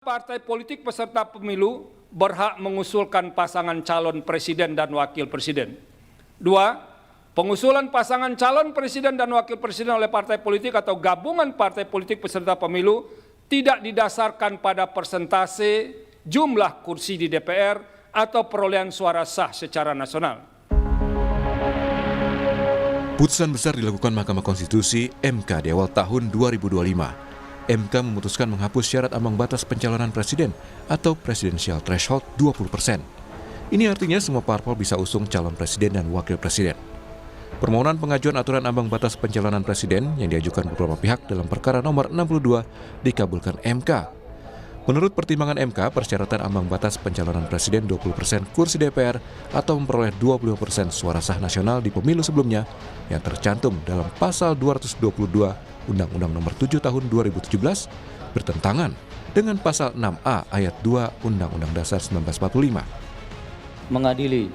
Partai politik peserta pemilu berhak mengusulkan pasangan calon presiden dan wakil presiden. 2. Pengusulan pasangan calon presiden dan wakil presiden oleh partai politik atau gabungan partai politik peserta pemilu tidak didasarkan pada persentase jumlah kursi di DPR atau perolehan suara sah secara nasional. Putusan besar dilakukan Mahkamah Konstitusi (MK) di awal tahun 2025. MK memutuskan menghapus syarat ambang batas pencalonan presiden atau presidential threshold 20%. Ini artinya semua parpol bisa usung calon presiden dan wakil presiden. Permohonan pengajuan aturan ambang batas pencalonan presiden yang diajukan beberapa pihak dalam perkara nomor 62 dikabulkan MK. Menurut pertimbangan MK, persyaratan ambang batas pencalonan presiden 20% kursi DPR atau memperoleh 20% suara sah nasional di pemilu sebelumnya yang tercantum dalam pasal 222 Undang-Undang Nomor 7 Tahun 2017 bertentangan dengan pasal 6A ayat 2 Undang-Undang Dasar 1945. Mengadili.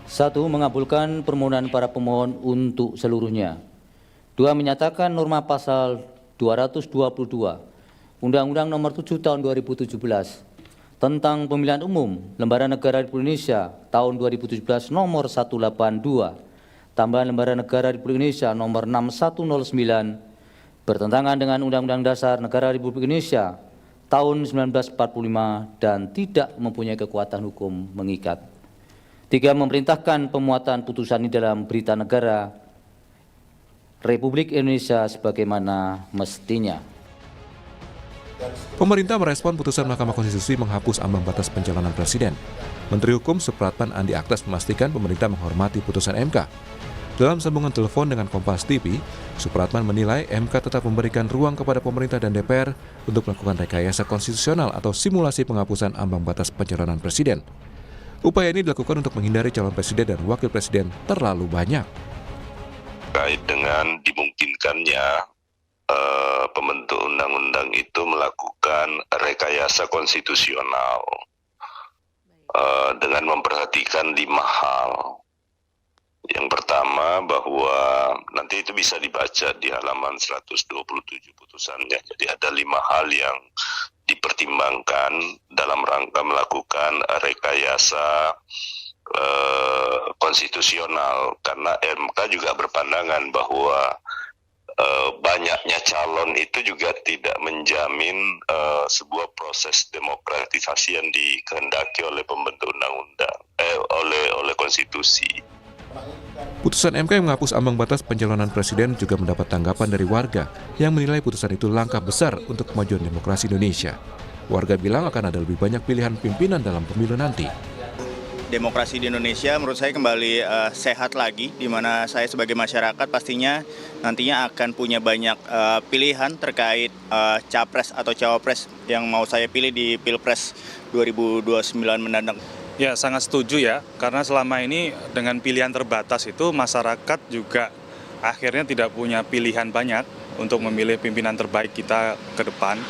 1. Mengabulkan permohonan para pemohon untuk seluruhnya. 2. Menyatakan norma pasal 222 Undang-Undang Nomor 7 Tahun 2017 tentang Pemilihan Umum Lembaga Negara Republik Indonesia tahun 2017 nomor 182 tambahan Lembaga Negara Republik Indonesia nomor 6109 bertentangan dengan Undang-Undang Dasar Negara Republik Indonesia tahun 1945 dan tidak mempunyai kekuatan hukum mengikat. 3. Memerintahkan pemuatan putusan ini dalam Berita Negara Republik Indonesia sebagaimana mestinya. Pemerintah merespon putusan Mahkamah Konstitusi menghapus ambang batas pencalonan presiden. Menteri Hukum Supratman Andi Aktas memastikan pemerintah menghormati putusan MK. Dalam sambungan telepon dengan Kompas TV, Supratman menilai MK tetap memberikan ruang kepada pemerintah dan DPR untuk melakukan rekayasa konstitusional atau simulasi penghapusan ambang batas pencalonan presiden. Upaya ini dilakukan untuk menghindari calon presiden dan wakil presiden terlalu banyak. Terkait dengan dimungkinkannya pembentuk undang-undang itu melakukan rekayasa konstitusional dengan memperhatikan 5 hal. Yang pertama bahwa nanti itu bisa dibaca di halaman 127 putusannya. Jadi ada 5 hal yang dipertimbangkan dalam rangka melakukan rekayasa konstitusional. Karena MK juga berpandangan bahwa banyaknya calon itu juga tidak menjamin sebuah proses demokratisasi yang dikehendaki oleh pembentuk undang-undang, oleh konstitusi. Putusan MK yang menghapus ambang batas pencalonan presiden juga mendapat tanggapan dari warga yang menilai putusan itu langkah besar untuk kemajuan demokrasi Indonesia. Warga bilang akan ada lebih banyak pilihan pimpinan dalam pemilu nanti. Demokrasi di Indonesia menurut saya kembali sehat lagi, di mana saya sebagai masyarakat pastinya nantinya akan punya banyak pilihan terkait capres atau cawapres yang mau saya pilih di Pilpres 2029 mendatang. Ya, sangat setuju ya, karena selama ini dengan pilihan terbatas itu masyarakat juga akhirnya tidak punya pilihan banyak untuk memilih pimpinan terbaik kita ke depan.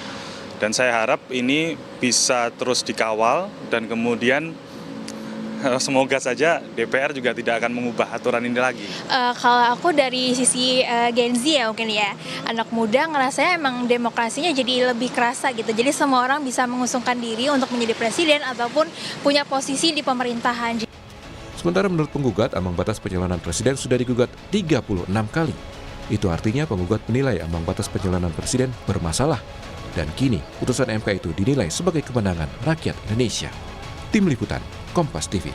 Dan saya harap ini bisa terus dikawal dan kemudian semoga saja DPR juga tidak akan mengubah aturan ini lagi. Kalau aku dari sisi Gen Z ya mungkin ya, anak muda ngerasanya emang demokrasinya jadi lebih kerasa gitu. Jadi semua orang bisa mengusungkan diri untuk menjadi presiden ataupun punya posisi di pemerintahan. Sementara menurut penggugat, ambang batas pencalonan presiden sudah digugat 36 kali. Itu artinya penggugat menilai ambang batas pencalonan presiden bermasalah. Dan kini putusan MK itu dinilai sebagai kemenangan rakyat Indonesia. Tim Liputan Kompas TV.